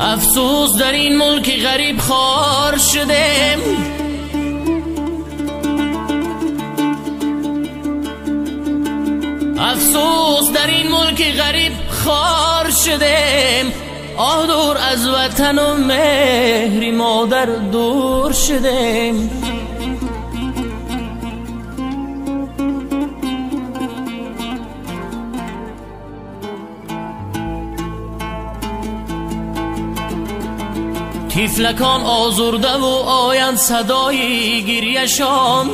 افسوس در این ملک غریب خوار شدیم، افسوس در این ملک غریب خوار شدیم. آه دور از وطن و مهری مادر دور شدیم. طفلکان آزرده و آیند صدای گریه‌شان،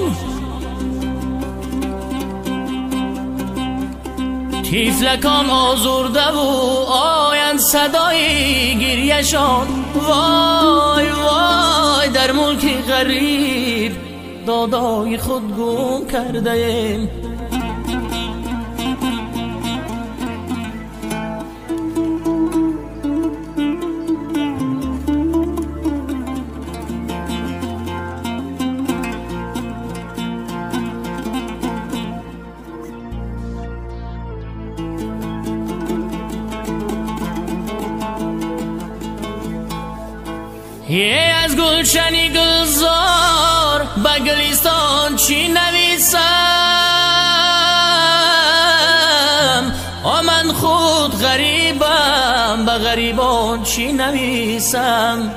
طفلکان آزرده و آیند صدای گریه‌شان. وای وای در ملک غریب دادای خود گم کرده ایم. یه از گلشنی گلزار به گلستان چی نویسم؟ من خود غریبم به غریبان چی نویسم؟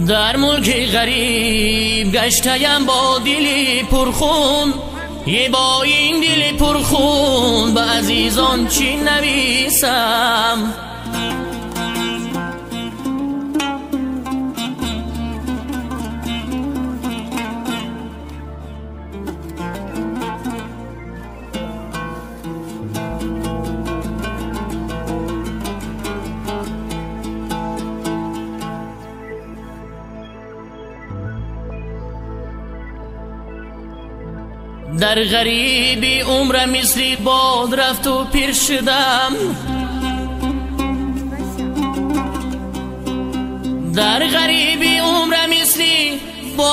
در ملک غریب گشتیم با دلی پرخون، یه با این دل پرخون به عزیزان چی نویسم؟ در غریبی عمر مثلی باد رفت و پیر شدم، در غریبی عمر مثلی باد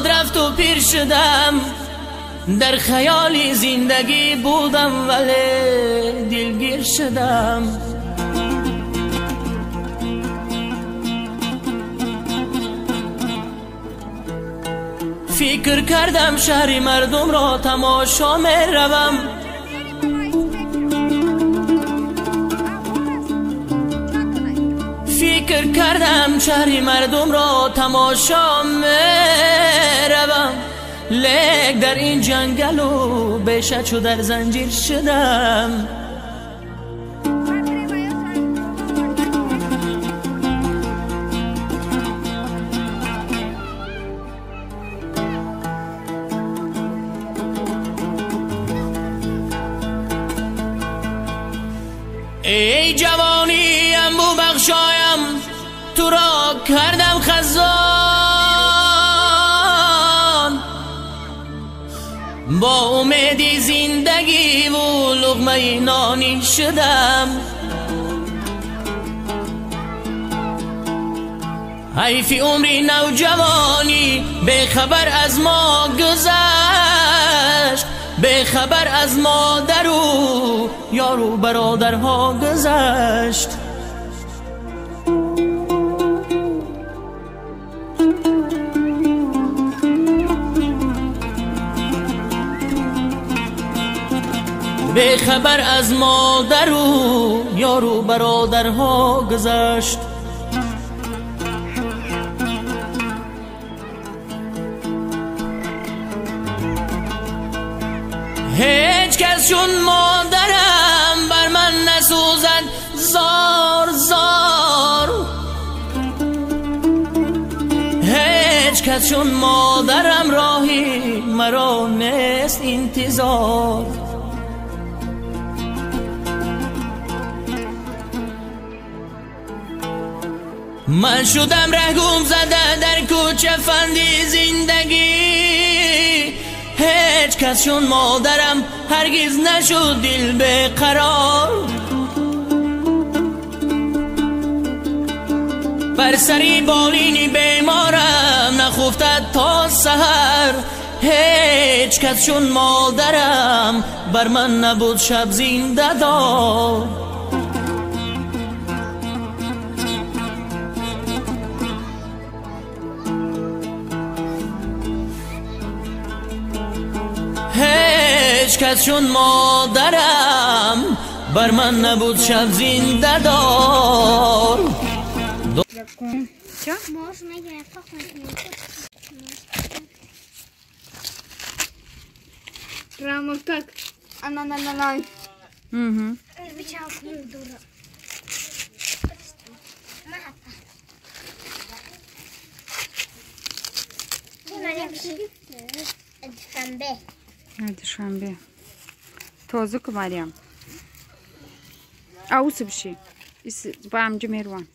رفت و پیر شدم. در خیالی زندگی بودم ولی دلگیر شدم. فکر کردم شهر مردم را تماشا می روم، فکر کردم شهر مردم را تماشا می روم. لیک در این جنگل و بیشه چو در زنجیر شدم. ای جوانیم بو بخشایم تو را کردم خزان، با امیدی زندگی و لقمه نانی شدم. حیف عمری نوجوانی به خبر از ما گذشت، به خبر از مادر و یار و برادرها گذشت. به خبر از مادر و یار و برادرها گذشت. هیچ کس چون مادرم بر من نسوزد زار زار، هیچ کس چون مادرم راهی مرا نیست انتظار. من شدم رهگم زده در کوچه فندی زندگی، هیچ کس چون مادرم هرگز نشد دل به قرار. بر سری بالینی بیمارم نخفتد تا سحر هیچ کس چون مادرم بر من نبود شب زنده دار هیچ کس چون مادرم بر من نبود شب زنده دار Можно я похожу? Прямо как? Ана-на-на-на. Угу. дура. Duşanbe. Tozuk Meryem. Avus bir şey. Bağımcı Mervan.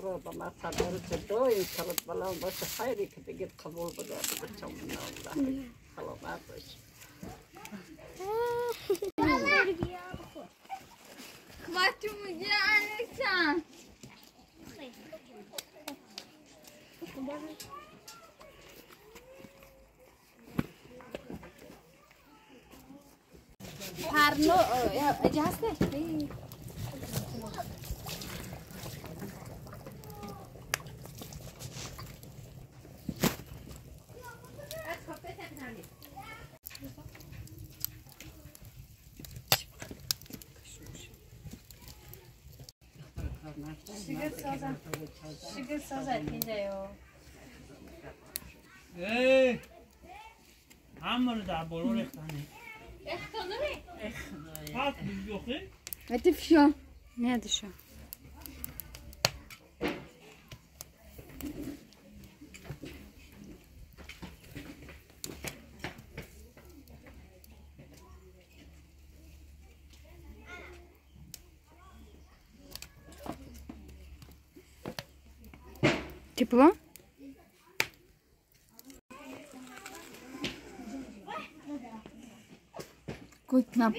ربما صدرت دایم طلب بلان باشه خیری که دیگه قبول بداره بچم الله سلامت باشه Kıvaçımı canlıksan. Parno, jaste. Şıkır söz etkince yo. Hey! Hamur da bolur ektanı. Ektanı mı? Ektanı. Kalk biz yok he? Hadi fişo. Ne dışa? Тепло? Какой кнап?